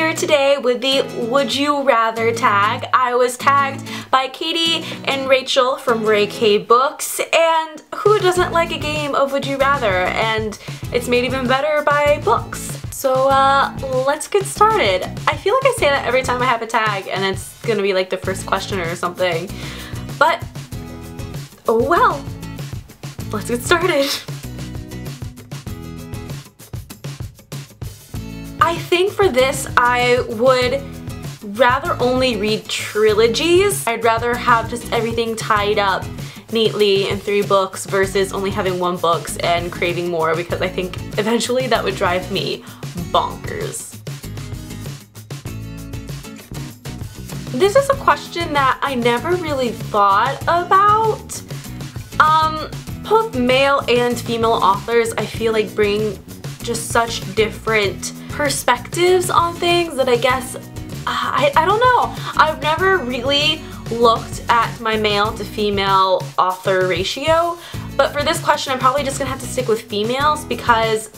here today with the Would You Rather tag. I was tagged by Katie and Rachel from Ray K Books, and who doesn't like a game of Would You Rather? And it's made even better by Books. So let's get started. I feel like I say that every time I have a tag and it's gonna be like the first question or something. But, oh well, let's get started. I think for this I would rather only read trilogies. I'd rather have just everything tied up neatly in 3 books versus only having 1 book and craving more, because I think eventually that would drive me bonkers. This is a question that I never really thought about. Both male and female authors I feel like bring just such different perspectives on things that I guess, I don't know. I've never really looked at my male to female author ratio, but for this question I'm probably just gonna have to stick with females, because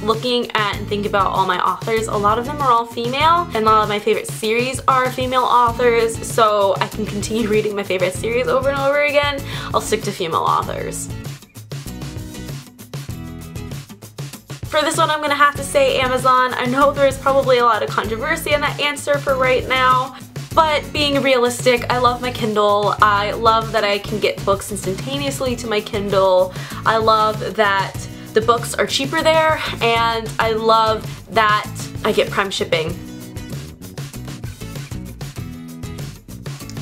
looking at and thinking about all my authors, a lot of them are all female, and a lot of my favorite series are female authors, so I can continue reading my favorite series over and over again. I'll stick to female authors. For this one, I'm gonna have to say Amazon. I know there's probably a lot of controversy in that answer for right now, but being realistic, I love my Kindle. I love that I can get books instantaneously to my Kindle. I love that the books are cheaper there, and I love that I get Prime shipping.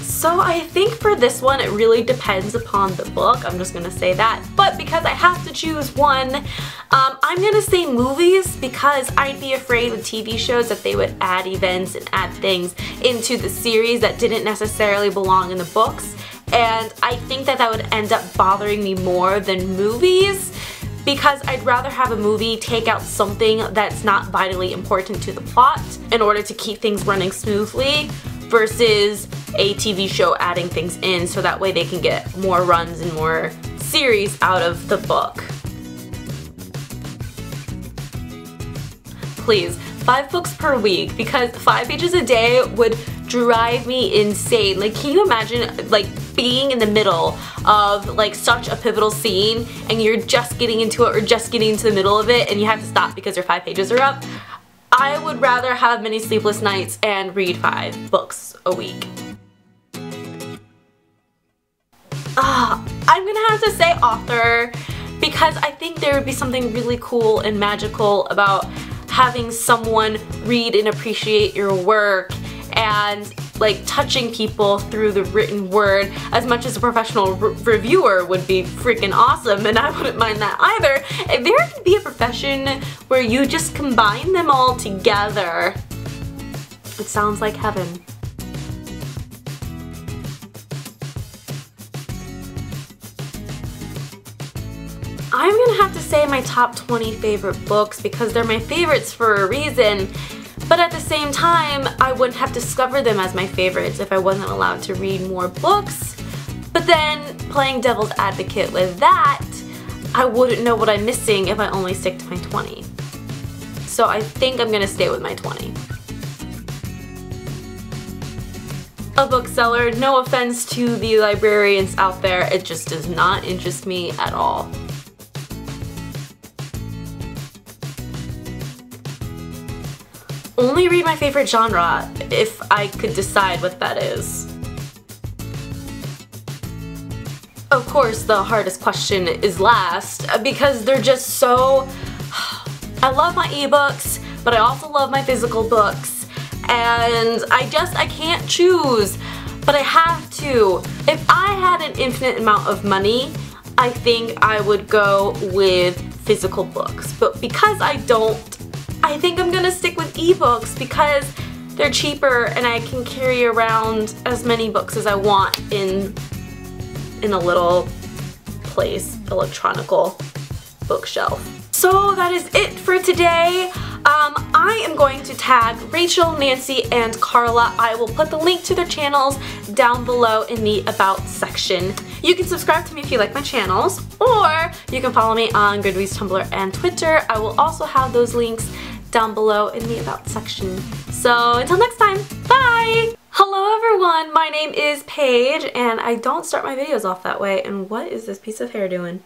So I think for this one it really depends upon the book, I'm just gonna say that. But because I have to choose one, I'm gonna say movies, because I'd be afraid with TV shows that they would add events and add things into the series that didn't necessarily belong in the books, and I think that that would end up bothering me more than movies, because I'd rather have a movie take out something that's not vitally important to the plot in order to keep things running smoothly, versus a TV show adding things in so that way they can get more runs and more series out of the book. Please, 5 books per week, because 5 pages a day would drive me insane. Like, can you imagine like being in the middle of like such a pivotal scene and you're just getting into it or just getting into the middle of it and you have to stop because your 5 pages are up? I would rather have many sleepless nights and read 5 books a week. I'm gonna have to say author, because I think there would be something really cool and magical about having someone read and appreciate your work and like touching people through the written word as much as a professional reviewer would be freaking awesome, and I wouldn't mind that either. If there could be a profession where you just combine them all together, it sounds like heaven. I'm gonna have to say my top 20 favorite books, because they're my favorites for a reason, but at the same time I wouldn't have discovered them as my favorites if I wasn't allowed to read more books. But then, playing devil's advocate with that, I wouldn't know what I'm missing if I only stick to my 20. So I think I'm gonna stay with my 20. A bookseller, no offense to the librarians out there, it just does not interest me at all. Only read my favorite genre, if I could decide what that is. Of course, the hardest question is last, because they're just so... I love my ebooks, but I also love my physical books, and I can't choose, but I have to. If I had an infinite amount of money, I think I would go with physical books, but because I don't, I think I'm gonna stick with ebooks, because they're cheaper and I can carry around as many books as I want in a little place, electronical bookshelf. So that is it for today. I am going to tag Rachel, Nancy, and Carla. I will put the link to their channels down below in the About section. You can subscribe to me if you like my channels, or you can follow me on Goodreads, Tumblr, and Twitter. I will also have those links down below in the About section. So until next time, bye! Hello everyone, my name is Paige, and I don't start my videos off that way, and what is this piece of hair doing?